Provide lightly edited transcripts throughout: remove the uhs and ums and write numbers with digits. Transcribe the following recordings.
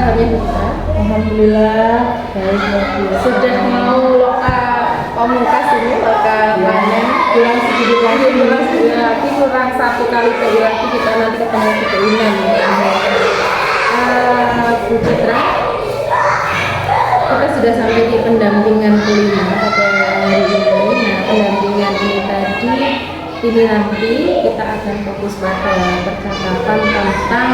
kabarnya Buka? Alhamdulillah baik. Sudah mau loka pamungkas ini, loka panen. Kurang sedikit lagi. Kurang 1 kali PI lagi kita nanti ketemu di keinginan ya. Bu Citra, kita sudah sampai di pendampingan kelima pada hari ini. Nah, pendampingan ini tadi, ini nanti kita akan fokus pada percakapan tentang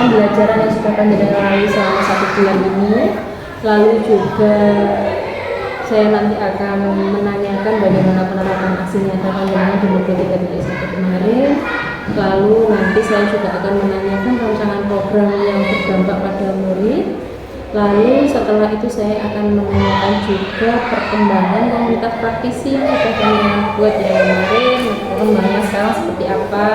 pembelajaran yang sudah panjenengan lalui selama 1 bulan ini. Lalu juga saya nanti akan menanyakan bagaimana penerapan aksi nyata panjenengan di modul 3.1 kemarin. Lalu nanti saya juga akan menanyakan rancangan program yang berdampak pada murid. Lalu setelah itu saya akan menanyakan juga perkembangan komunitas praktisi yang sudah panjenengan buat yang kemarin, perkembangannya sekarang seperti apa.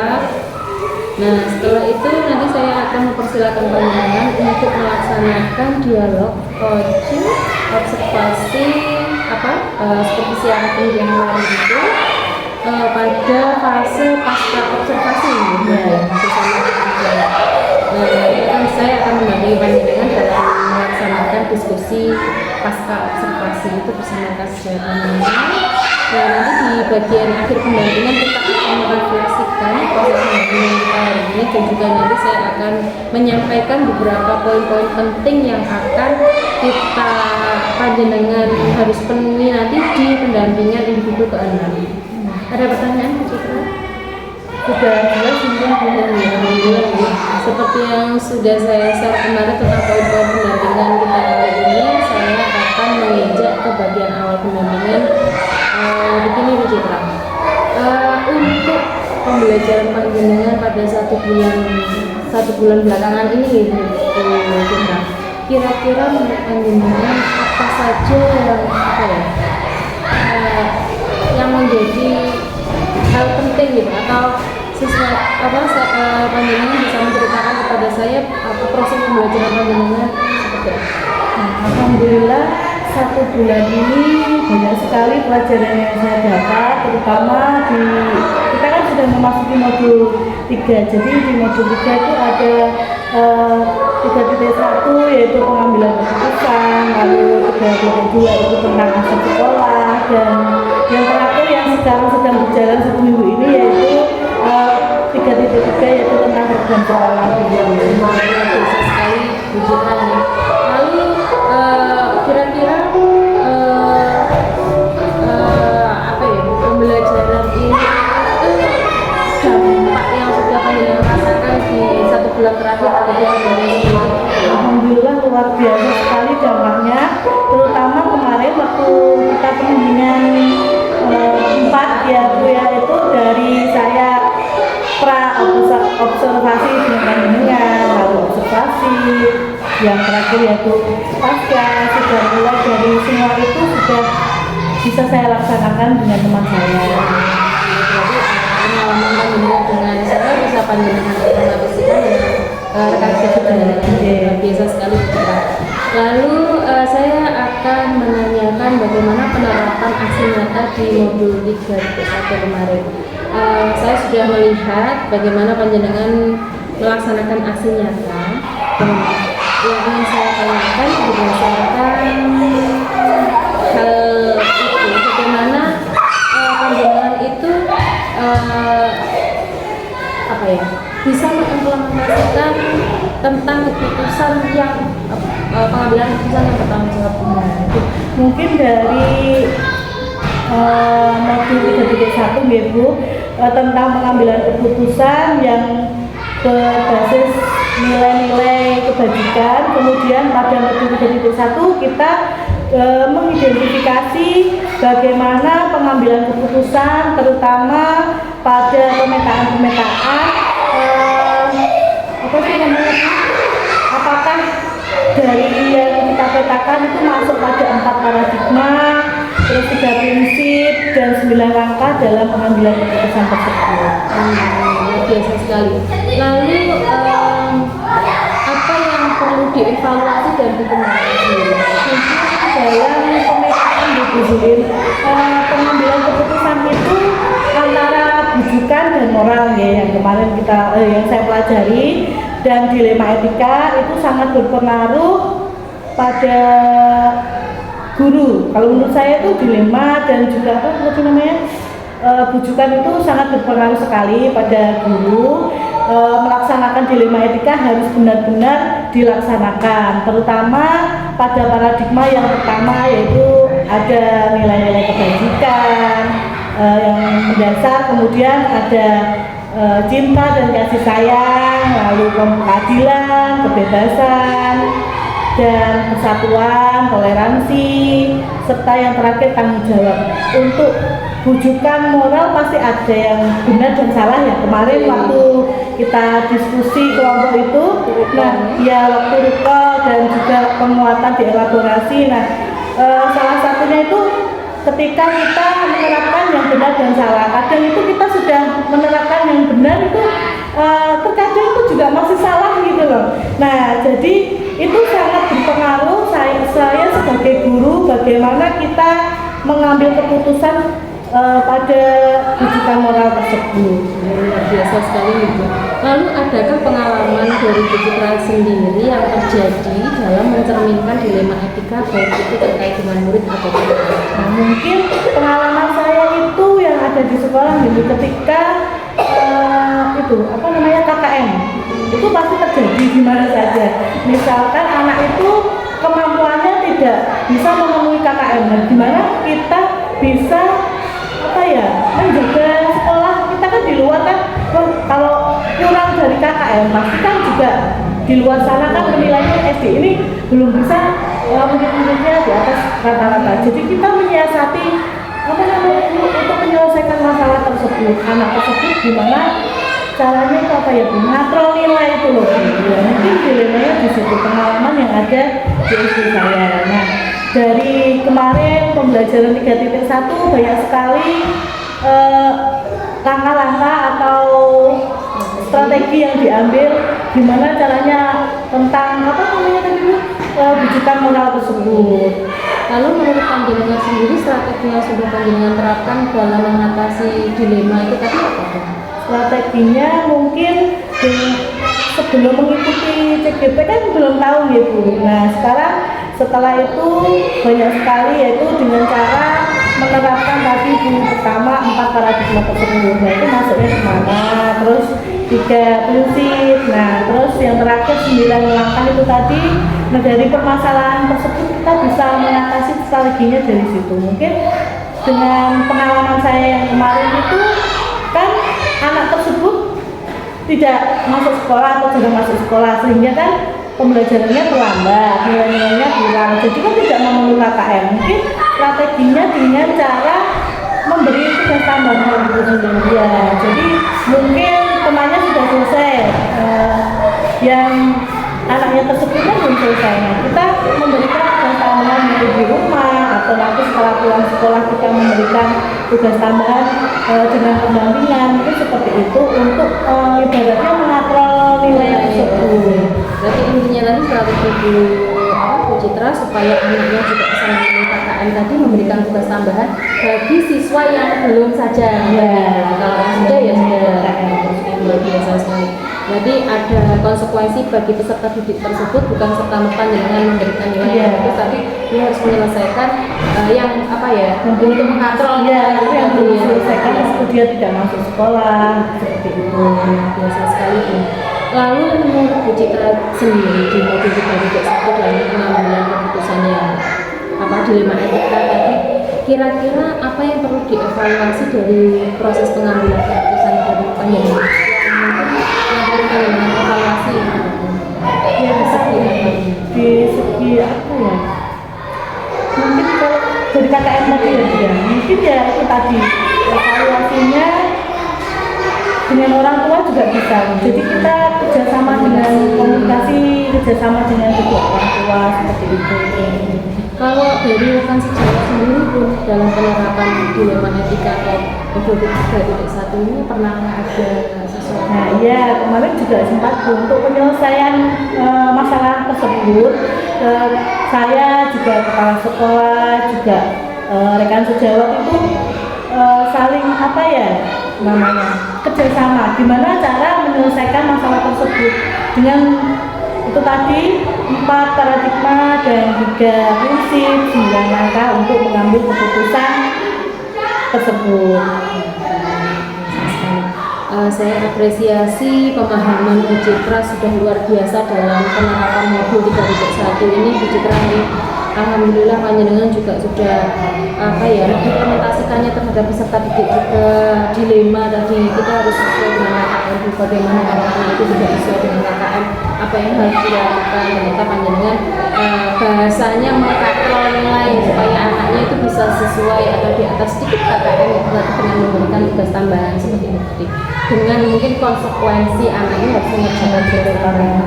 Nah, setelah itu nanti saya akan mempersilakan panjenengan untuk melaksanakan dialog, coaching, observasi seperti siaran yang kemarin itu pada fase pasca observasi bersama panjenengan. Nah, saya akan mendampingi panjenengan dalam melaksanakan diskusi pasca observasi itu bersama kasih panjenengan. Nah, nanti di bagian akhir pendampingan kita akan merefleksikan proses pendampingan kita hari ini, dan juga nanti saya akan menyampaikan beberapa poin-poin penting yang akan kita panjenengan harus penuhi nanti di pendampingan individu ke-6. Ada pertanyaan, Bu Citra? Sudah jelas mungkin Alhamdulillah ya. Seperti yang sudah saya share kemarin tentang poin-poin pendampingan kita kali ini, saya akan mengejak ke bagian awal pendampingan. Begini Bu Citra, untuk pembelajaran panjenengan pada 1 bulan belakangan ini Bu Citra, kira-kira menurut panjenengan apa saja yang menjadi hal penting gitu, atau panjenengan bisa menceritakan kepada saya proses pembelajaran panjenengan seperti apa? Alhamdulillah 1 bulan ini banyak sekali pelajaran yang saya dapat, terutama kita kan sudah memasuki modul 3. Jadi di modul 3 itu ada 3.1 yaitu pengambilan keputusan, lalu 3.2 itu tentang aset sekolah, dan yang terakhir yang sekarang sedang berjalan 1 minggu ini yaitu 3.3 yaitu tentang program sekolah. Biasa sekali bujukannya. Lalu kira-kira pembelajaran ini dampak yang sudah panjenengan rasakan di 1 bulan terakhir Alhamdulillah luar biasa sekali dampaknya, terutama kemarin waktu kita pendampingan 4 ya Bu ya, itu dari saya observasi dengan panjenengan, lalu observasi yang terakhir yaitu pasca, sudah mulai dari semua itu sudah bisa saya laksanakan dengan teman saya. Jadi pengalaman panjenengan dengan saya bisa panjenengan informasikan dengan rekan saya biasa sekali kita. Lalu saya akan menanyakan bagaimana penerapan aksi nyata di modul 3.1 kemarin. Saya sudah melihat bagaimana panjenengan melaksanakan aksi nyata. Yang ingin saya tanyakan berdasarkan hal itu, bagaimana panjenengan itu bisa mengimplementasikan tentang keputusan yang pengambilan keputusan yang bertanggung jawab. Mungkin dari modul 3.1 ya Bu, tentang pengambilan keputusan yang berbasis nilai-nilai kebajikan. Kemudian pada modul 3.1 kita mengidentifikasi bagaimana pengambilan keputusan, terutama pada pemetaan apakah dari yang kita petakan itu masuk pada 4 paradigma, terus 3 prinsip dan 9 langkah dalam pengambilan keputusan tersebut. Biasa sekali. Lalu apa yang perlu dievaluasi dan dikembangkan dalam pemetaan di Buzulin? Pengambilan keputusan itu antara bujukan dan moral ya, yang kemarin yang saya pelajari. dan dilema etika itu sangat berpengaruh pada guru. Kalau menurut saya itu dilema dan juga apa namanya bujukan itu sangat berpengaruh sekali pada guru. Melaksanakan dilema etika harus benar-benar dilaksanakan, terutama pada paradigma yang pertama, yaitu ada nilai-nilai kebajikan yang mendasar, kemudian ada cinta dan kasih sayang, lalu keadilan, kebebasan, dan persatuan, toleransi, serta yang terakhir tanggung jawab. Untuk bujukan moral pasti ada yang benar dan salah ya. Kemarin waktu kita diskusi kelompok itu, nah ya waktu rukol dan juga penguatan dielaborasi. Nah salah satunya itu ketika kita menerapkan yang benar dan salah. Kadang itu kita sudah menerapkan yang benar itu terkadang itu juga masih salah gitu loh. Nah jadi itu sangat berpengaruh saya sebagai guru bagaimana kita mengambil keputusan pada bujukan moral tersebut. Luar biasa sekali Ibu. Lalu adakah pengalaman dari Bu Citra sendiri yang terjadi dalam mencerminkan dilema etika baik itu terkait dengan murid atau guru? Nah, mungkin pengalaman saya itu yang ada di sekolah dulu ketika itu apa namanya KKN itu pasti terjadi di mana saja. Misalkan anak itu kemampuannya tidak bisa memenuhi KKN, nah, gimana kita bisa menjaga sekolah kita kan di luar kan. Kalau kurang dari KKN pasti kan juga di luar sana kan penilaian SD ini belum bisa murid-muridnya di atas rata-rata. Jadi kita menyiasati untuk menyelesaikan masalah tersebut, anak tersebut gimana caranya itu mengatrol nilai itu loh. Ya, mungkin dilemanya di situ, pengalaman yang ada di SD saya. Nah dari kemarin pembelajaran 3.1 banyak sekali langkah-langkah atau strategi yang diambil gimana caranya tentang bujukan moral tersebut. Lalu menurut panjenengan sendiri strategi yang sudah panjenengan terapkan dalam mengatasi dilema itu tadi apa? Strateginya mungkin sebelum mengikuti CGP kan belum tahu ya Bu. Nah sekarang setelah itu banyak sekali yaitu dengan cara menerapkan tadi di pertama 4 paradigma tersebut. Nah itu masuknya kemana, terus 3 prinsip, nah terus yang terakhir 9 langkah itu tadi. Nah dari permasalahan tersebut kita bisa mengatasi strateginya dari situ. Mungkin dengan pengalaman saya yang kemarin itu kan anak tersebut tidak masuk sekolah atau jarang masuk sekolah sehingga kan pembelajarannya terlambat, nilai-nilainya kurang, jadi kan tidak memenuhi KKN. Mungkin strateginya dengan cara memberi tugas tambahan ya. Jadi mungkin temannya sudah selesai, yang anaknya tersebut kan belum selesai. Nah, kita memberikan tugas tambahan di rumah atau nanti setelah pulang sekolah kita memberikan tugas tambahan dengan pendampingan, mungkin seperti itu untuk ibaratnya mengatrol nilai tersebut. Berarti intinya tadi strategi Bu Citra supaya anaknya juga bisa memenuhi KKN tadi memberikan tugas tambahan bagi siswa yang belum saja. Kalau yang sudah ya sudah luar biasa sekali. Berarti ada konsekuensi bagi peserta didik tersebut bukan serta-merta dengan memberikan nilai yang bagus, tapi dia harus menyelesaikan yang untuk mengatrol yang belum diselesaikan meskipun dia tidak masuk sekolah seperti itu. Biasa sekali Bu. Lalu menurut Bu Citra sendiri di modul 3.1 dalam pengambilan keputusan yang dilema etika tadi, kira-kira apa yang perlu dievaluasi dari proses pengambilan keputusan dari panjenengan? Yang perlu evaluasi ya di segi apa ya? Mungkin kalau dari KKN tadi ya, mungkin ya itu tadi evaluasinya dengan orang tua juga bisa. Jadi kita kerjasama dengan komunikasi, kerjasama dengan kedua orang tua seperti itu. Kalau dari rekan sejawat sendiri pun dalam penerapan dilema etika atau modul 3.1 ini pernah ada sesuatu? Nah iya, kemarin juga sempat untuk penyelesaian masalah tersebut. Saya juga kepala sekolah, juga rekan sejawat itu saling namanya kerjasama, gimana cara menyelesaikan masalah tersebut dengan itu tadi 4 paradigma dan 3 prinsip 9 langkah untuk mengambil keputusan tersebut. Saya apresiasi pemahaman Bu Citra sudah luar biasa dalam penerapan modul 3.1 ini. Bu Citra ini alhamdulillah panjenengan juga sudah mengimplementasikannya terhadap peserta didik juga. Dilema tadi kita harus sesuai dengan KKN, bagaimana anak-anak itu tidak sesuai dengan KKN, apa yang harus dilakukan. Ternyata panjenengan bahasanya mengkatrol nilai supaya anaknya itu bisa sesuai atau di atas sedikit KKN dengan memberikan tugas tambahan seperti itu. Dengan mungkin konsekuensi anaknya harus mengerjakan beberapa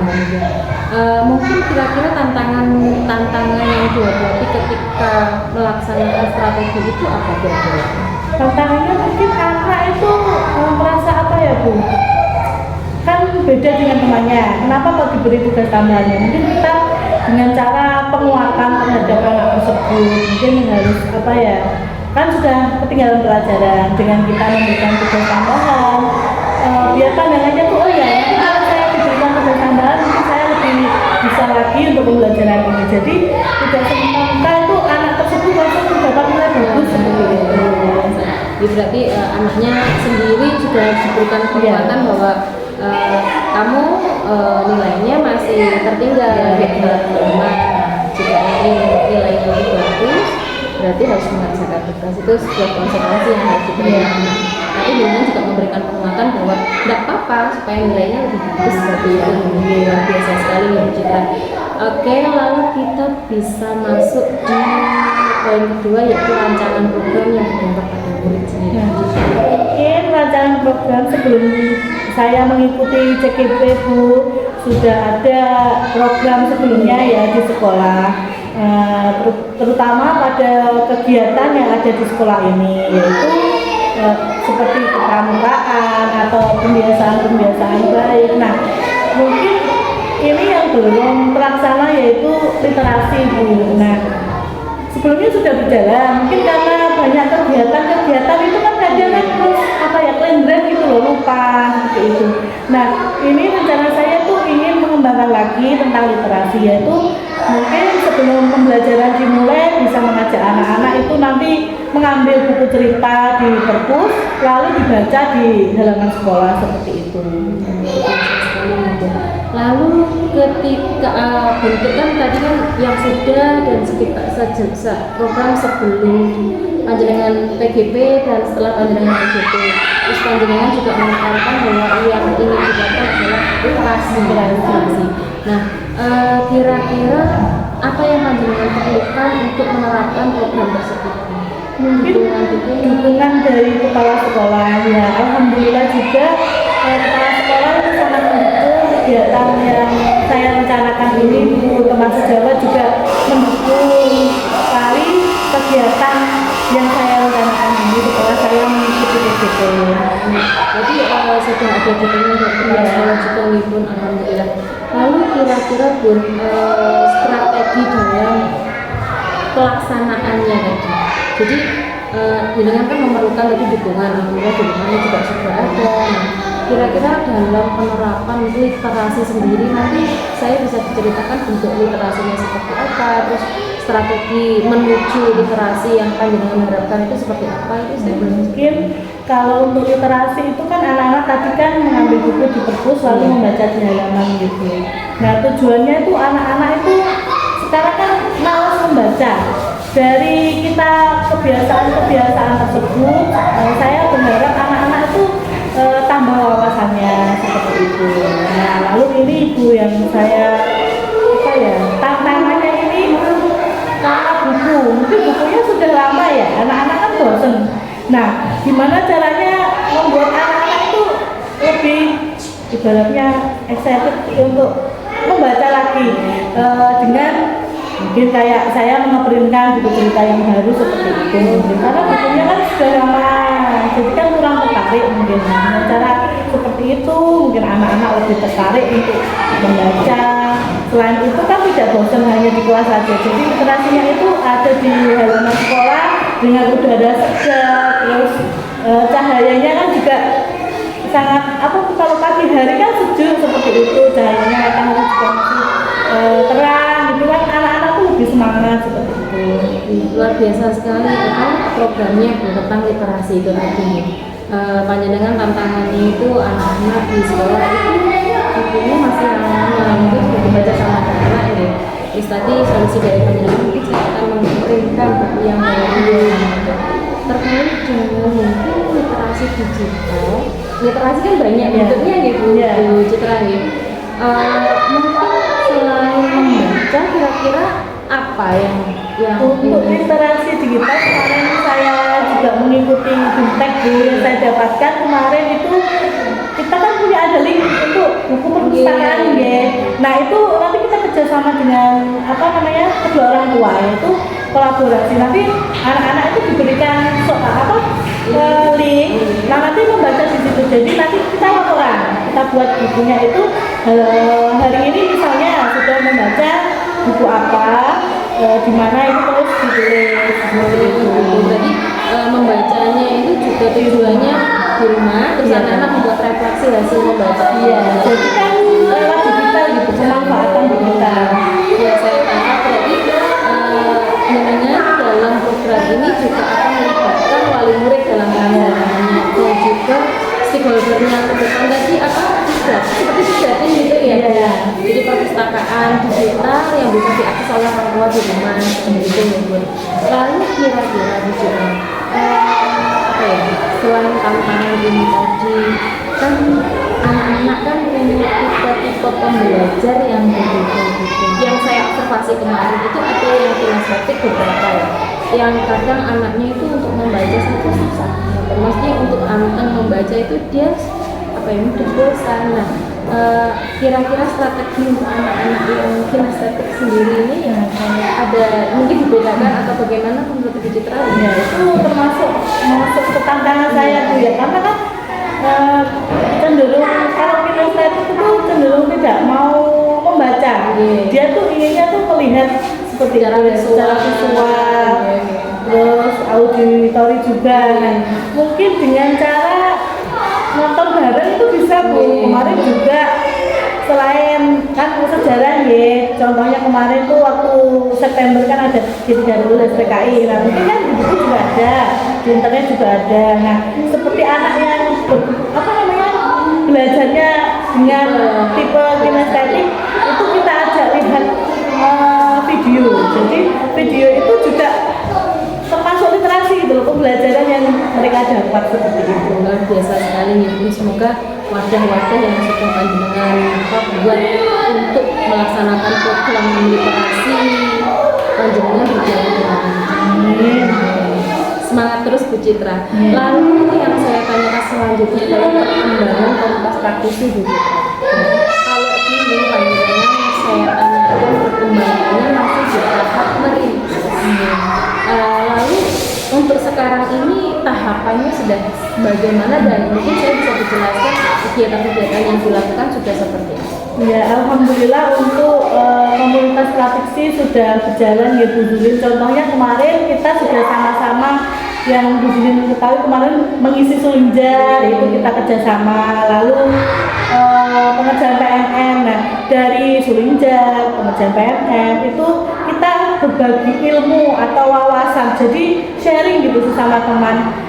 mungkin kira-kira tantangan yang dihadapi ketika melaksanakan strategi itu apa kira-kira? Tantangannya mungkin anak itu merasa apa ya Bu? Kan beda dengan temannya. Kenapa kok diberi tugas tambahannya? Mungkin kita dengan cara penguatan terhadap anak tersebut mungkin harus apa ya? Kan sudah ketinggalan pelajaran, dengan kita memberikan tugas tambahan biar pandangannya tuh oh ya kalau saya diberikan tugas tambahan mungkin saya lebih bisa lagi untuk pembelajaran ini. Jadi tidak serta-merta itu anak tersebut langsung dapat nilai bagus seperti itu. Berarti anaknya sendiri juga harus diberikan penguatan bahwa kamu nilainya masih tertinggal jika ingin nilainya lebih bagus berarti harus mengerjakan tugas. Itu sebuah konsekuensi yang harus diberikan. Tapi dengan juga memberikan penguatan bahwa tidak apa-apa supaya nilainya lebih bagus seperti itu. Luar biasa sekali ya Bu Citra. Oke, lalu kita bisa masuk di poin kedua yaitu rancangan program yang berdampak pada murid sendiri. Mungkin rancangan program sebelum saya mengikuti CKP Bu sudah ada program sebelumnya ya di sekolah. Terutama pada kegiatan yang ada di sekolah ini yaitu seperti kepramukaan atau pembiasaan-pembiasaan baik. Nah, mungkin ini yang belum terlaksana yaitu literasi Bu. Nah, sebelumnya sudah berjalan, mungkin karena banyak kegiatan itu kan kadang kan terus kelendeng gitu loh, lupa seperti itu. Nah, ini rencana saya tuh ingin mengembangkan lagi tentang literasi, yaitu mungkin sebelum pembelajaran dimulai bisa mengajak anak-anak itu nanti mengambil buku cerita di perpus lalu dibaca di halaman sekolah seperti itu. Lalu ketika bentukan tadi kan yang sudah dan sekitar program sebelum panjenengan PGP dan setelah panjenengan PGP, terus panjenengan juga menekankan bahwa yang ingin dilakukan adalah literasi. Nah, kira-kira apa yang panjenengan perlukan untuk menerapkan program tersebut? Dukungan dari kepala sekolah ya, alhamdulillah juga kepala sekolah itu sangat mendukung kegiatan yang saya rencanakan ini. Bu teman sejawat juga mendukung sekali kegiatan yang saya rencanakan ini setelah saya mengikuti PGP. Jadi sudah ada dukungan dari kepala sekolah juga pun alhamdulillah. Lalu kira-kira Bu strategi dalam pelaksanaannya tadi. Jadi jenengan kan memerlukan tadi dukungan, alhamdulillah dukungannya juga sudah ada. Nah, kira-kira dalam penerapan literasi sendiri nanti saya bisa diceritakan bentuk literasinya seperti apa, terus strategi menuju literasi yang panjenengan harapkan itu seperti apa itu saya mungkin kalau untuk literasi itu kan anak-anak tadi kan mengambil buku di perpus lalu membaca di halaman gitu. Nah tujuannya itu anak-anak itu sekarang kan malas membaca. Dari kita kebiasaan tersebut, saya berharap anak-anak itu tambah wawasannya seperti itu. Nah, lalu ini Ibu yang saya tantangannya ini karena buku, mungkin bukunya sudah lama ya, anak-anak kan bosen. Nah, gimana caranya membuat anak-anak itu lebih ibaratnya excited untuk membaca lagi dengan mungkin kayak saya mengeprintkan buku cerita yang baru seperti itu, karena bukunya kan sudah lama jadi kan kurang tertarik mungkin. Dengan cara seperti itu mungkin anak-anak lebih tertarik untuk membaca. Selain itu kan tidak bosan hanya di kelas saja, jadi literasinya itu ada di halaman sekolah dengan udara segar, terus cahayanya kan juga sangat kalau pagi hari kan sejuk seperti itu, cahayanya matahari juga masih terang gitu kan, anak-anak tuh lebih semangat seperti itu. Luar biasa sekali programnya tentang literasi itu tadi. Panjenengan tantangannya itu anak-anak di sekolah itu bukunya masih lama itu sudah dibaca sama anak-anak ya. Terus tadi solusi dari panjenengan mungkin saya akan mengirimkan buku yang baru terkait dengan mungkin literasi digital. Literasi kan banyak bentuknya gitu, Bu Citra ya. Mungkin selain membaca, kira-kira apa yang untuk literasi digital kemarin saya juga mengikuti Bimtek yang saya dapatkan kemarin itu kita kan punya ada link untuk buku perpustakaan ya. Nah itu nanti kita kerjasama dengan kedua orang tua, yaitu kolaborasi. Nanti anak-anak itu diberikan link, nah nanti membaca di situ. Jadi nanti kita laporan, kita buat bukunya itu hari ini misalnya sudah membaca buku apa, di mana itu terus ditulis seperti itu. Berarti membacanya itu juga tujuannya di rumah, terus anak-anak membuat refleksi hasil membaca. Iya, jadi kan lewat digital gitu, pemanfaatan digital. Ya saya tangkap berarti mendengar dalam program ini juga akan melibatkan wali murid dalam pelajarannya dan juga stakeholdernya ke depan tadi seperti sudatin gitu ya. Jadi perpustakaan digital yang bisa diakses oleh orang tua di rumah begitu ya Bu. Lalu kira-kira Bu Citra, selain tantangan ini tadi kan anak-anak kan punya tipe-tipe pembelajar yang berbeda gitu. Yang saya observasi kemarin itu ada yang kinestetik beberapa ya, yang kadang anaknya itu untuk membaca itu susah. Maksudnya untuk anak membaca itu dia mudah bosan. Nah, kira-kira strategi untuk anak-anak yang kinestetik sendiri ini yang ada mungkin dibedakan atau bagaimana menurut Bu Citra? Ya itu termasuk ke tantangan saya tuh ya, karena kan cenderung kalau kinestetik itu cenderung tidak mau membaca. Dia tuh inginnya tuh melihat seperti secara visual, terus auditori juga. Nah, mungkin dengan cara nonton bareng itu bisa Bu. Kemarin juga selain kan sejarah ya, contohnya kemarin tuh waktu September kan ada G30 SPKI. Nah mungkin kan di buku juga ada, di internet juga ada. Nah seperti anak yang belajarnya dengan tipe kinestetik itu kita ajak lihat video. Jadi video itu juga termasuk literasi gitu, pembelajaran yang mereka dapat seperti itu. Luar biasa sekali ya Bu. Semoga wadah-wadah yang sudah panjenengan buat untuk melaksanakan program literasi panjenengan berjalan dengan lancar. Semangat terus Bu Citra. Lalu yang saya tanyakan selanjutnya adalah perkembangan komunitas praktisi Bu Citra. Kalau ini panjenengan saya tanyakan perkembangannya masih di tahap merintis. Lalu untuk sekarang ini tahapannya sudah bagaimana dan mungkin saya bisa dijelaskan kegiatan-kegiatan yang dilakukan sudah seperti apa? Ya, alhamdulillah untuk komunitas praktisi sudah berjalan ya Bu Zulin. Contohnya kemarin kita sudah sama-sama yang Bu Zulin ketahui kemarin mengisi Sulinjar, itu kita kerjasama. Lalu pengerjaan PMM, nah dari Sulinjar, pengerjaan PMM itu kita berbagi ilmu atau wawasan, jadi sharing gitu sesama teman.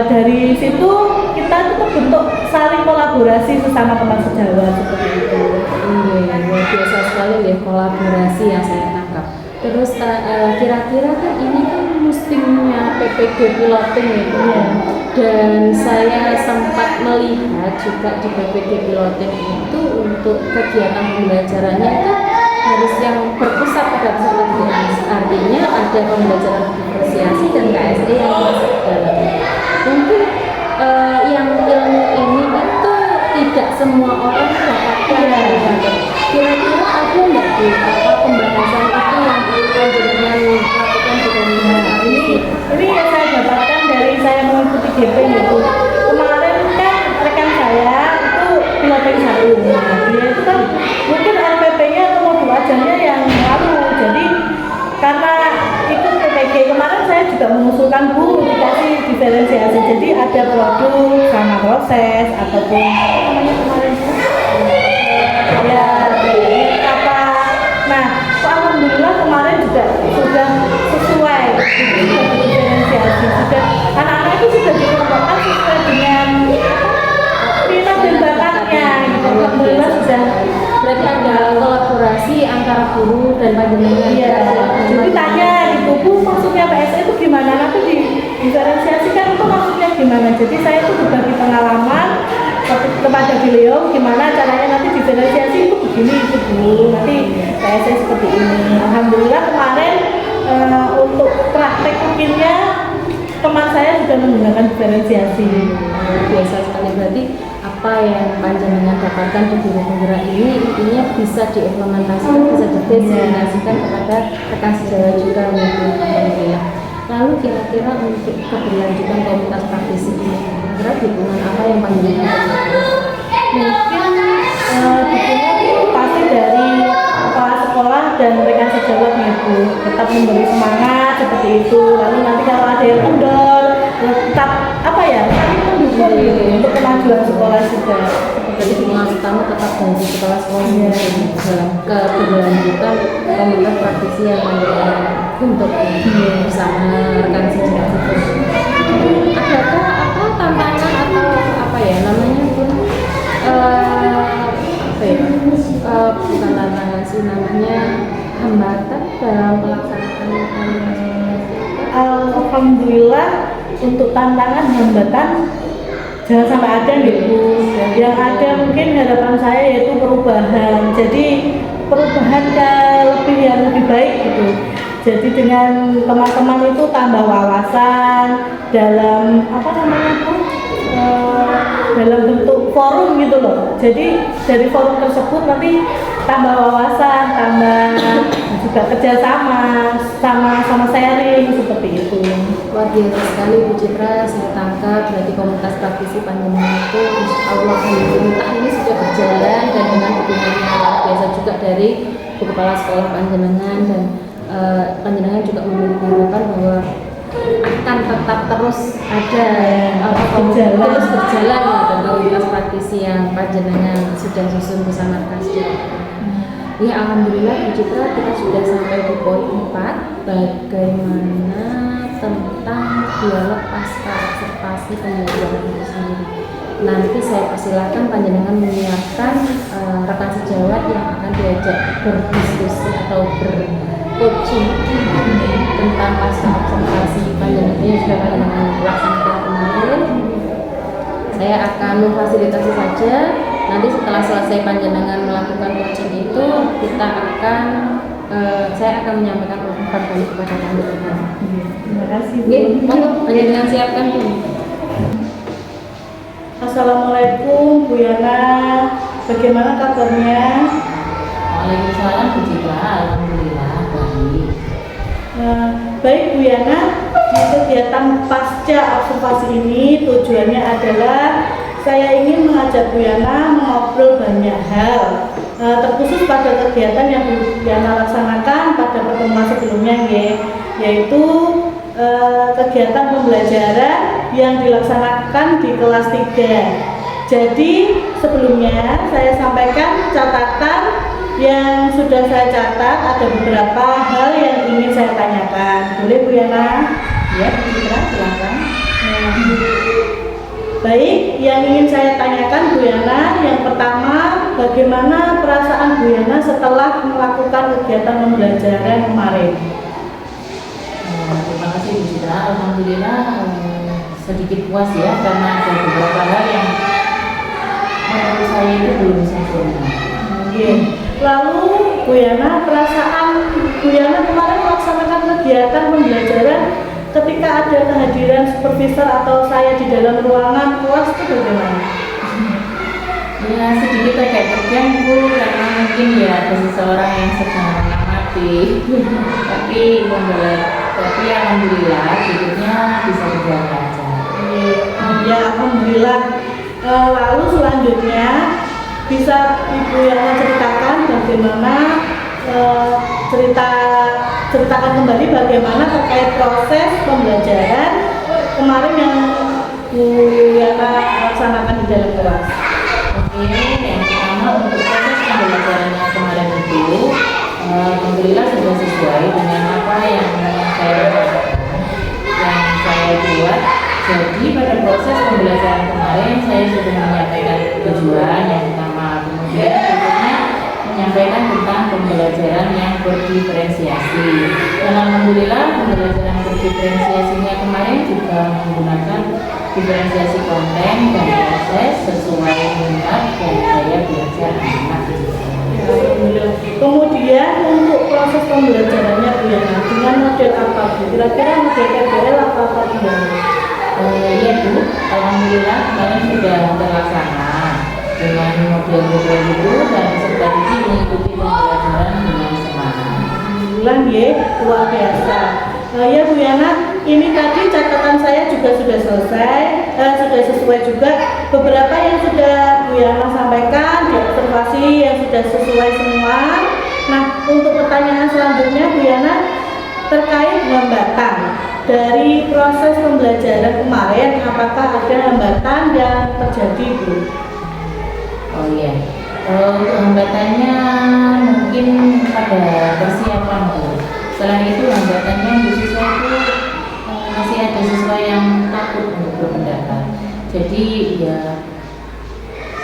Dari situ kita tuh terbentuk saling kolaborasi sesama teman sejawat seperti itu. Luar biasa sekali ya kolaborasi yang saya tangkap. Terus kira-kira kan ini kan musimnya PPG piloting ya. Dan saya sempat melihat juga di PPG piloting itu untuk kegiatan pembelajarannya itu harus yang berpusat pada peserta didik. Artinya ada pembelajaran diferensiasi dan KSE yang masuk dalamnya. Mungkin yang ilmu ini itu tidak semua orang mendapatkan. Kira-kira ada nggak Bu pembahasan itu yang panjenengan lakukan di komunitas ini yang saya dapatkan dari saya mengikuti GP gitu. Kemarin kan rekan saya itu piloting 1. Nah, dia itu kan mungkin RPP-nya atau modul ajarnya yang lalu. Jadi karena ikut PPG kemarin saya juga mengusulkan Bu dikasih diferensiasi. Jadi ada proses ataupun apa namanya kemarin ya apa. Nah, alhamdulillah kemarin juga sudah sesuai diferensiasi, sudah anak-anak itu sudah dikelompokkan sesuai dengan minat dan bakatnya gitu. Alhamdulillah sudah. Berarti ada kolaborasi antara guru dan panjenengan. Iya, jadi tanya gitu, Bu, maksudnya PSE itu gimana? Nanti diferensiasikan itu maksudnya gimana? Jadi saya tuh berbagi pengalaman kepada beliau gimana caranya nanti diferensiasi itu begini itu Bu, nanti PSE seperti ini. Alhamdulillah kemarin untuk praktek mungkinnya teman saya sudah menggunakan diferensiasi. Biasa sekali, berarti apa yang panjenengan dapatkan di guru penggerak ini intinya bisa diimplementasikan, bisa didestinasikan kepada rekan sejawat juga alhamdulillah. Lalu kira-kira untuk keberlanjutan komunitas praktisi ini, kira-kira dukungan apa yang panjenengan dapatkan? Mungkin dukungan itu pasti dari kepala sekolah dan rekan sejawat nih Bu, tetap memberi semangat seperti itu. Lalu nanti kalau ada yang kendor tetap apa ya, saling mendukung gitu untuk kemajuan sekolah juga. Jadi dukungan utama tetap dari kepala sekolah dalam keberlanjutan komunitas praktisi yang panjenengan untuk bersama rekan sejawat itu. Adakah apa tantangan atau apa ya namanya pun apa ya bukan tantangan sih, namanya hambatan dalam pelaksanaan komunitas? Alhamdulillah untuk tantangan hambatan jangan sampai ada gitu. Yang ada mungkin harapan saya yaitu perubahan. Jadi perubahan ke yang lebih baik gitu. Jadi dengan teman-teman itu tambah wawasan dalam apa namanya tuh dalam bentuk forum gitu loh. Jadi dari forum tersebut nanti tambah wawasan, tambah juga kerjasama, sama sharing seperti itu. Luar biasa sekali Bu Citra, saya tangkap berarti komunitas praktisi panjenengan itu insya Allah alhamdulillah ini sudah berjalan dan dengan dukungan yang luar biasa juga dari Bu Kepala Sekolah panjenengan, dan panjenengan juga memiliki harapan bahwa akan tetap terus ada terus berjalan dan komunitas praktisi yang panjenengan sudah susun bersama rekan sejawat. Ya alhamdulillah Bu Citra, kita sudah sampai di poin 4, bagaimana tentang dialog pasca observasi pembelajaran itu sendiri. Nanti saya persilahkan panjenengan menyiapkan rekan sejawat yang akan diajak berdiskusi atau bercoaching tentang pasca observasi panjenengan yang sudah panjenengan laksanakan kemarin. Saya akan memfasilitasi saja. Nanti setelah selesai panjenengan melakukan coaching itu, kita akan saya akan menyampaikan umpan balik kepada panjenengan. Terima kasih Bu. Monggo panjenengan siapkan Bu. Assalamualaikum Bu Yana, bagaimana kabarnya? Waalaikumsalam Bu Citra, alhamdulillah baik. Baik Bu Yana, di kegiatan pasca observasi ini tujuannya adalah saya ingin mengajak Bu Yana mengobrol banyak hal, terkhusus pada kegiatan yang Bu Yana laksanakan pada pertemuan sebelumnya, yaitu kegiatan pembelajaran yang dilaksanakan di kelas 3. Jadi sebelumnya saya sampaikan catatan yang sudah saya catat, ada beberapa hal yang ingin saya tanyakan. Boleh Bu Yana? Ya Bu Citra, silakan. Baik, yang ingin saya tanyakan Bu Yana, yang pertama, bagaimana perasaan Bu Yana setelah melakukan kegiatan pembelajaran kemarin? Terima kasih Bu Citra, alhamdulillah sedikit puas ya, karena ada beberapa hal yang menurut saya itu belum sempurna. Lalu Bu Yana, perasaan Bu Yana kemarin melaksanakan kegiatan pembelajaran ketika ada kehadiran supervisor atau saya di dalam ruangan kelas itu bagaimana? Ya sedikit agak terganggu karena mungkin ya ada seseorang yang sedang mengamati. tapi alhamdulillah hidupnya bisa berjalan lancar. Ya alhamdulillah. Lalu selanjutnya bisa Ibu Yana ceritakan bagaimana ceritakan kembali bagaimana terkait proses pembelajaran kemarin yang Bu Yana laksanakan di dalam kelas? Oke, yang pertama untuk proses pembelajarannya kemarin itu, alhamdulillah sudah sesuai dengan apa yang saya buat. Jadi pada proses pembelajaran kemarin saya sudah menyampaikan tujuan yang pertama, kemudian berikutnya menyampaikan tentang pembelajaran yang berdiferensiasi. Dan alhamdulillah pembelajaran berdiferensiasinya kemarin juga menggunakan diferensiasi konten dan proses sesuai minat dan gaya belajar anak. Alhamdulillah. Kemudian untuk proses pembelajarannya Bu Yana dengan model apa Bu? Kira-kira model PBL apa Bu? Iya Bu, alhamdulillah kemarin sudah terlaksana dengan model-model itu dan serta didik mengikuti pembelajaran dengan semangat. Alhamdulillah ya, luar biasa. Ya Bu Yana, ini tadi catatan saya juga sudah selesai, sudah sesuai juga. Beberapa yang sudah Bu Yana sampaikan, diobservasi yang sudah sesuai semua. Nah, untuk pertanyaan selanjutnya Bu Yana terkait hambatan dari proses pembelajaran kemarin, apakah ada hambatan yang terjadi Bu? Oh iya, untuk hambatannya mungkin pada persiapan Bu. Selain itu hambatannya untuk siswa itu masih ada siswa yang takut untuk berpendapat. Jadi ya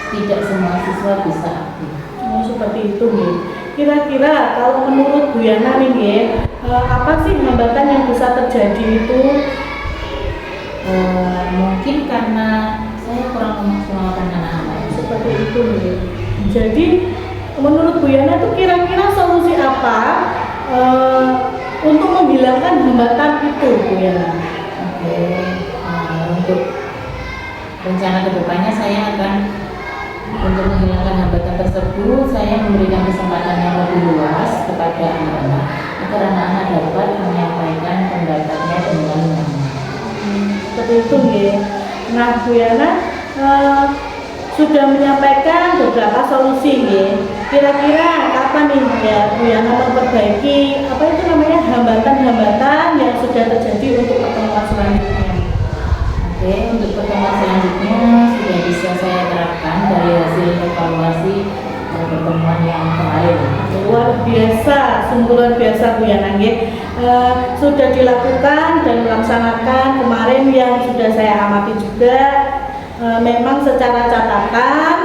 tidak semua siswa bisa aktif. Oh, seperti itu nih. Kira-kira kalau menurut Bu Yana nih ya, apa sih hambatan yang bisa terjadi itu? Mungkin karena saya kurang memaksimalkan anak-anak. Seperti itu nih. Jadi menurut Bu Yana itu kira-kira solusi apa untuk menghilangkan hambatan itu Bu Yana? Oke, untuk rencana kedepannya saya akan untuk menghilangkan hambatan tersebut, saya memberikan kesempatan yang lebih luas kepada anak-anak agar anak-anak dapat menyampaikan pendapatnya dengan nyaman. Seperti itu ya. Nah Bu Yana sudah menyampaikan beberapa solusi ya. Kira-kira kapan nih ya Bu Yana memperbaiki apa itu namanya hambatan-hambatan yang sudah terjadi untuk pertemuan selanjutnya? Oke, untuk pertemuan selanjutnya sudah bisa saya terapkan dari hasil evaluasi pertemuan yang kemarin. Luar biasa, sungguh luar biasa Bu Yana ya. Sudah dilakukan dan melaksanakan kemarin yang sudah saya amati juga. Memang secara catatan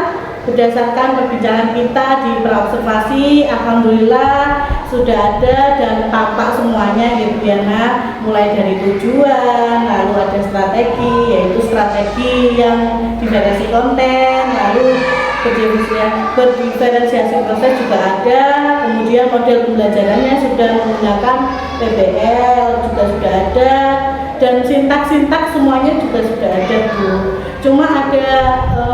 berdasarkan perbincangan kita di praobservasi, alhamdulillah sudah ada dan tampak semuanya gitu ya Nak. Mulai dari tujuan, lalu ada strategi, yaitu strategi yang diferensiasi konten, lalu berdiferensiasi proses juga ada, kemudian model pembelajarannya sudah menggunakan PBL juga sudah ada, dan sintak-sintak semuanya juga sudah ada Bu. Cuma ada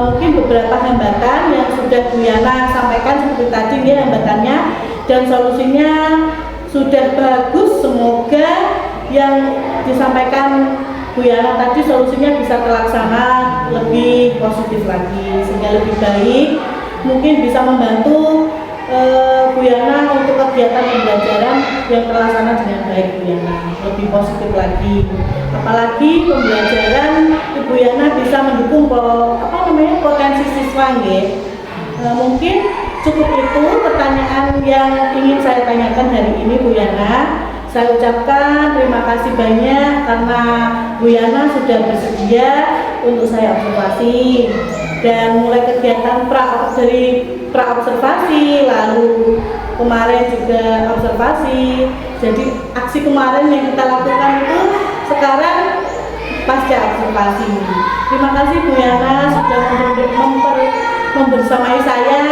mungkin beberapa hambatan yang sudah Bu Yana sampaikan seperti tadi ya hambatannya, dan solusinya sudah bagus. Semoga yang disampaikan Bu Yana tadi solusinya bisa terlaksana lebih positif lagi sehingga lebih baik, mungkin bisa membantu Bu Yana untuk kegiatan pembelajaran yang terlaksana dengan baik Bu Yana, lebih positif lagi. Apalagi pembelajaran Bu Yana bisa mendukung potensi siswa nggih. Mungkin cukup itu pertanyaan yang ingin saya tanyakan hari ini Bu Yana. Saya ucapkan terima kasih banyak karena Bu Yana sudah bersedia untuk saya observasi, dan mulai kegiatan dari praobservasi, lalu kemarin juga observasi. Jadi aksi kemarin yang kita lakukan itu sekarang pasca observasi. Terima kasih Bu Yana sudah membersamai saya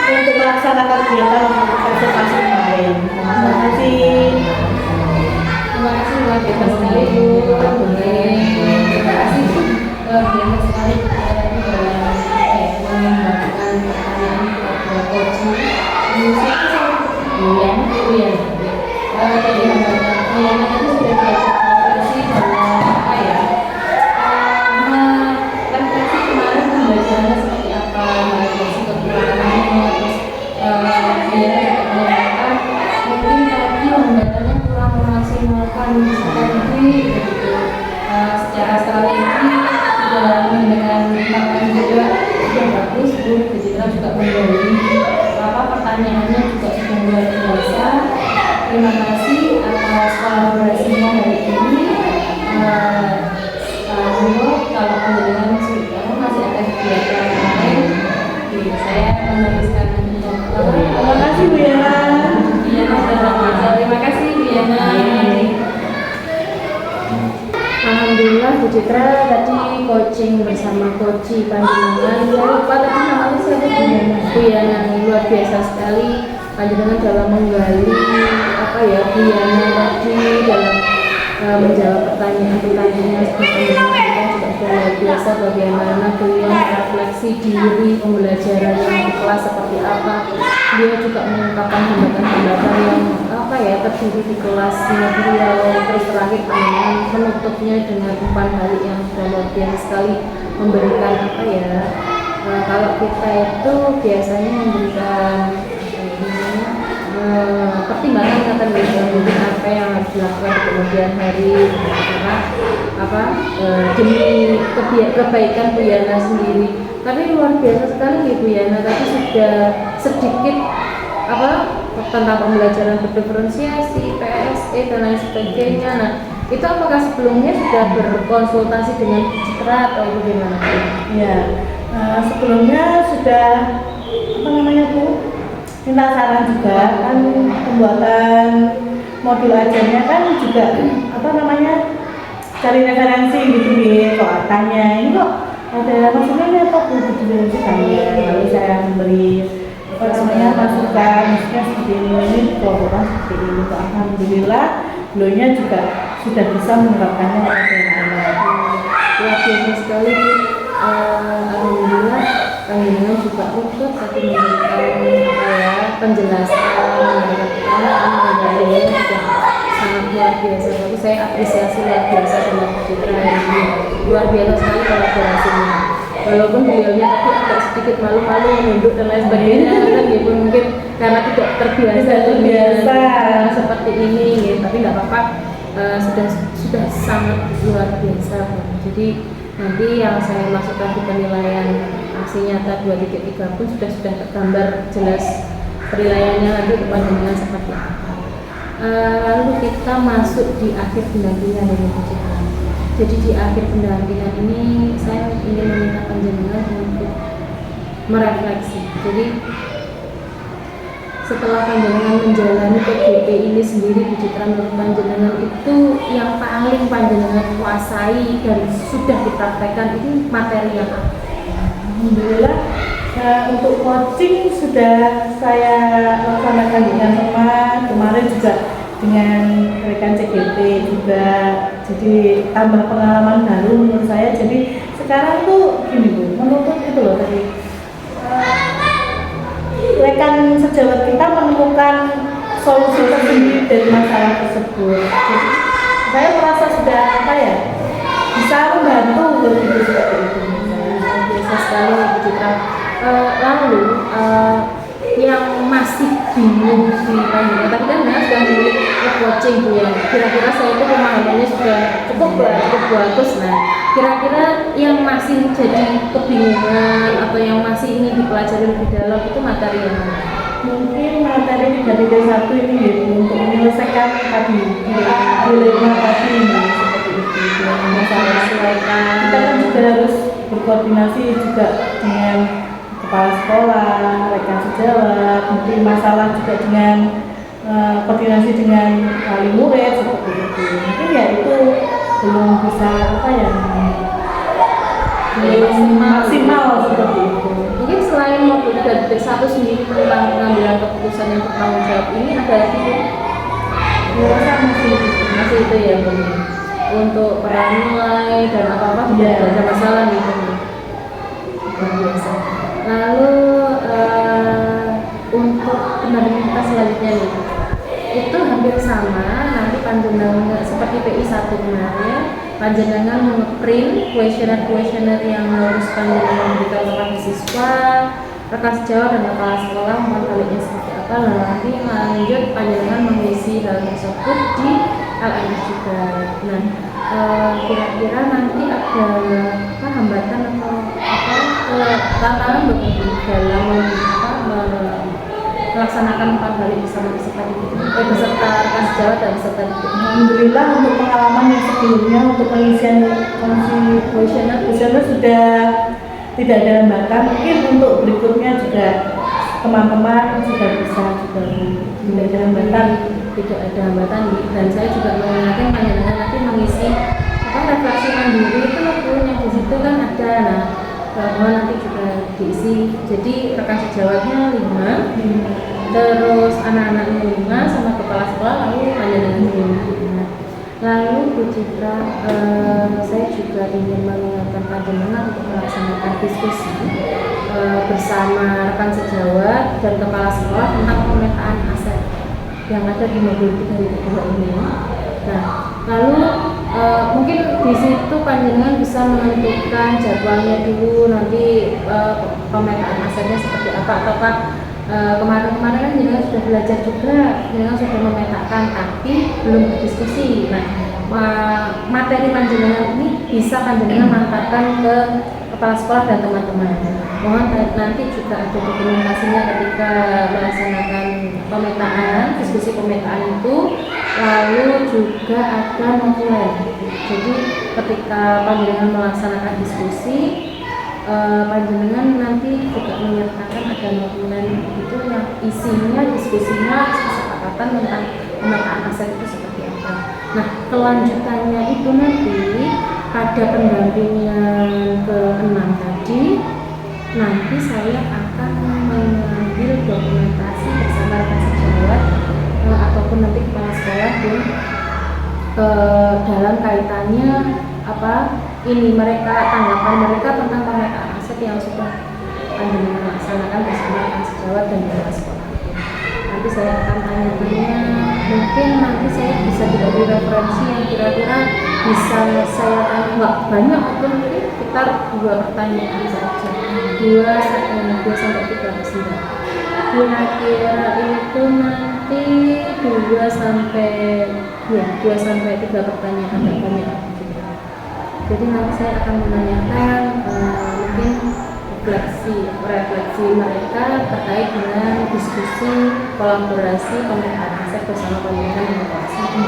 untuk melaksanakan kegiatan observasi kemarin. Terima kasih. Terima kasih luar biasa sekali Bu. Terima kasih luar biasa sekali melakukan pertanyaan kepada coaching. Dari hambatan tadi sudah diajak refleksi bahwa refleksi kemarin pembelajarannya seperti apa, refleksi kekurangannya, terus mungkin tadi hambatannya kurang memaksimalkan strategi secara strategi dengan menggunakan terima kasih atas kolaborasinya hari ini. Kalau panjenengan masih ada kegiatan lain, saya menuliskan Terima kasih Bu Yana. Terima kasih Bu Yana. Alhamdulillah Bu Citra tadi coaching bersama coach panjenengan. Saya lupa tadi namanya siapa Bu Yana. Luar biasa sekali panjenengan dalam menggali apa ya Bu Yana tadi dalam menjawab pertanyaan-pertanyaan seperti kita juga sudah luar biasa bagaimana beliau merefleksi diri pembelajarannya di kelas seperti apa. Dia juga mengungkapkan hambatan-hambatan yang apa ya terjadi di kelasnya beliau. Terus terakhir panjenengan penutupnya dengan umpan balik yang sudah luar biasa sekali memberikan apa ya kalau kita itu biasanya memberikan pertimbangan kata mungkin apa yang harus dilakukan di kemudian hari demi kebaikan Bu Yana sendiri. Tapi luar biasa sekali Bu Yana tadi sudah sedikit tentang pembelajaran berdiferensiasi, PSE dan lain sebagainya. Nah, itu apakah sebelumnya sudah berkonsultasi dengan Bu Citra atau bagaimana? Ya, sebelumnya sudah Bu? Minta saran juga kan pembuatan modul ajarnya kan juga cari referensi gitu ya, kok tanya ini kok ada maksudnya ini apa Bu gitu tanya, lalu saya memberi masukan maksudnya seperti ini kelompoknya seperti ini. Alhamdulillah beliaunya juga sudah bisa menerapkannya kepada anak. Luar biasa sekali. Alhamdulillah panjenengan juga ikut tapi memberikan penjelasan dari sudah sangat luar biasa. Tapi saya apresiasi luar biasa sama Bu Citra ini. Luar biasa sekali kolaborasinya. Walaupun beliaunya tapi agak sedikit malu-malu menunduk dan lain sebagainya kan gitu, mungkin karena tidak terbiasa seperti ini gitu. Tapi nggak apa-apa, sudah sangat luar biasa. Jadi nanti yang saya masukkan di penilaian aksi nyata 2.3 pun sudah tergambar jelas penilaiannya nanti panjenengan seperti apa. Lalu kita masuk di akhir pendampingan ini Bu Citra. Jadi di akhir pendampingan ini saya ingin meminta panjenengan untuk merefleksi. Jadi setelah panjenengan menjalani PGP ini sendiri Bu Citra, menurut panjenengan itu yang paling panjenengan kuasai dan sudah dipraktekkan ini materi yang apa? Alhamdulillah untuk coaching sudah saya laksanakan dengan teman, kemarin juga dengan rekan CGT juga, jadi tambah pengalaman baru menurut saya. Jadi sekarang tuh gini Bu, menuntut itu loh tadi rekan sejawat kita menemukan solusi tersendiri dari masalah tersebut. Jadi saya merasa sudah bisa membantu begitu seperti itu. Biasa sekali Bu Citra. Lalu yang masih bingung di panjenengan, tapi kan memang sudah mulai coaching Bu ya. Kira-kira saya itu pemahamannya sudah cukup bagus. Nah, kira-kira yang masih jadi kebingungan atau yang masih ingin dipelajari lebih dalam itu materi yang mana? Mungkin materi 3.1 ini gitu, untuk menyelesaikan tadi dilema tadi seperti itu. Masalah kita kan juga harus berkoordinasi juga dengan kepala sekolah, rekan sejawat, mungkin masalah juga dengan koordinasi dengan wali murid seperti itu. Mungkin ya itu belum bisa maksimal seperti itu. Mungkin selain modul 3.1 sendiri tentang pengambilan keputusan yang bertanggung jawab ini ada lagi masih itu ya Bu. Untuk peran nilai dan apa-apa tidak ada masalah gitu. Biasa. Lalu untuk pendampingan selanjutnya nih, itu hampir sama. Nanti panjenengan seperti PI 1 kemarin, panjenengan nge-print kuesioner yang harus panjenengan berikan kepada siswa, rekan sejawat dan kepala sekolah memperbaliknya seperti apa. Lalu nanti lanjut panjenengan mengisi hal tersebut di LMS juga. Nah, kira-kira nanti ada hambatan atau tantangan dalam melaksanakan empat balik bersama peserta sejawat dan peserta didik. Alhamdulillah untuk pengalaman yang sebelumnya untuk pengisian kuesioner sudah tidak ada hambatan. Mungkin untuk berikutnya juga teman-teman sudah bisa juga tidak ada hambatan. Tidak ada hambatan, dan saya juga mengingatkan panjenengan nanti mengisi refleksi mandiri itu yang di situ kan ada, nah bahwa nanti juga diisi. Jadi rekan sejawatnya 5, terus anak-anaknya 5 sama kepala sekolah, lalu panjenengan 5. Lalu Bu Citra, saya juga ingin mengingatkan panjenengan untuk melaksanakan diskusi bersama rekan sejawat dan kepala sekolah tentang pemetaan aset yang ada di modul 3 ini. Nah, lalu mungkin di situ panjenengan bisa menentukan jadwalnya dulu, nanti pemetaan asetnya seperti apa, ataukah kemarin-kemarin kan jenengan sudah belajar juga, jenengan sudah memetakan tapi belum berdiskusi. Nah, materi panjenengan ini bisa panjenengan mantapkan ke kepala sekolah dan teman-teman. Mohon nanti juga ada dokumentasinya ketika melaksanakan pemetaan, diskusi pemetaan itu, lalu juga ada notulen. Jadi ketika panjenengan melaksanakan diskusi, panjenengan nanti juga menyertakan ada notulen itu yang isinya diskusinya kesepakatan tentang pemetaan aset itu seperti apa. Nah, kelanjutannya itu nanti pada pendampingan ke-6 tadi, nanti saya akan mengambil dokumentasi bersama rekan sejawat ataupun nanti kepala sekolah pun dalam kaitannya ini mereka tanggapan mereka tentang pemetaan aset yang sudah panjenengan laksanakan bersama rekan sejawat dan kepala sekolah. Nanti saya akan tanya-tanya, mungkin nanti saya bisa diberi referensi yang kira-kira bisa saya tanya, nggak banyak, mungkin sekitar 2 pertanyaan saja, 2 sampai 3 persen. Kira-kira itu nanti 2 sampai 3 pertanyaan, nggak banyak. Jadi nanti saya akan menanyakan mungkin refleksi mereka terkait dengan diskusi kolaborasi pemetaan aset bersama pemerintah dan koperasi.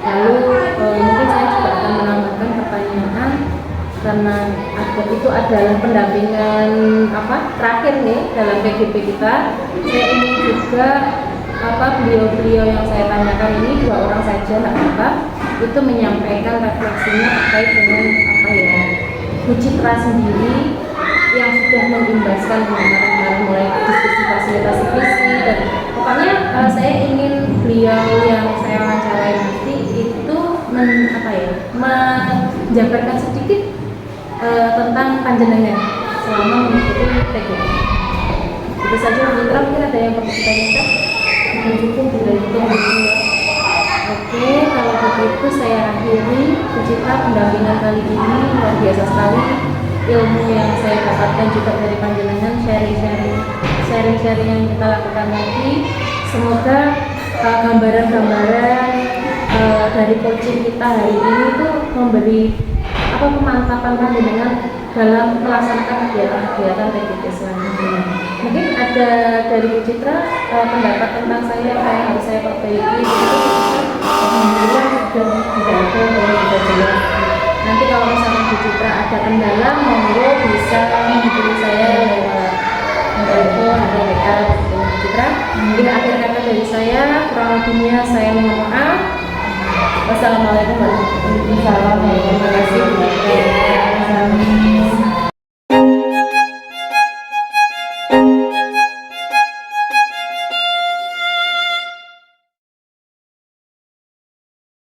Lalu mungkin saya juga akan menambahkan pertanyaan karena itu adalah pendampingan terakhir nih dalam PGP kita. Saya ingin juga beliau-beliau yang saya tanyakan ini 2 orang saja, itu menyampaikan refleksinya terkait dengan Bu Citra sendiri yang sudah mengimbaskan kemarin mulai diskusi fasilitasi visi, dan pokoknya saya ingin beliau yang saya wawancarai nanti itu menjabarkan sedikit tentang panjenengan selama mengikuti PGP. Itu saja Bu Citra, mungkin ada yang perlu ditanyakan? Cukup tidak itu. Oke, kalau begitu saya akhiri Bu Citra pendampingan kali ini luar biasa sekali. Ilmu yang saya dapatkan juga dari panjenengan, sharing yang kita lakukan nanti. Semoga gambaran-gambaran dari coaching kita hari ini itu memberi pemantapan panjenengan dalam melaksanakan kegiatan-kegiatan PGP selanjutnya. Mungkin ada dari Bu Citra pendapat tentang saya yang harus saya perbaiki. Alhamdulillah sudah tidak ada yang sudah jelas. Nanti kalau misalnya Bu Citra ada kendala, monggo bisa menghubungi saya lewat telepon atau WA Bu Citra. Mungkin akhir kata dari saya, kurang lebihnya saya mohon maaf. Wassalamualaikum warahmatullahi wabarakatuh. Terima kasih.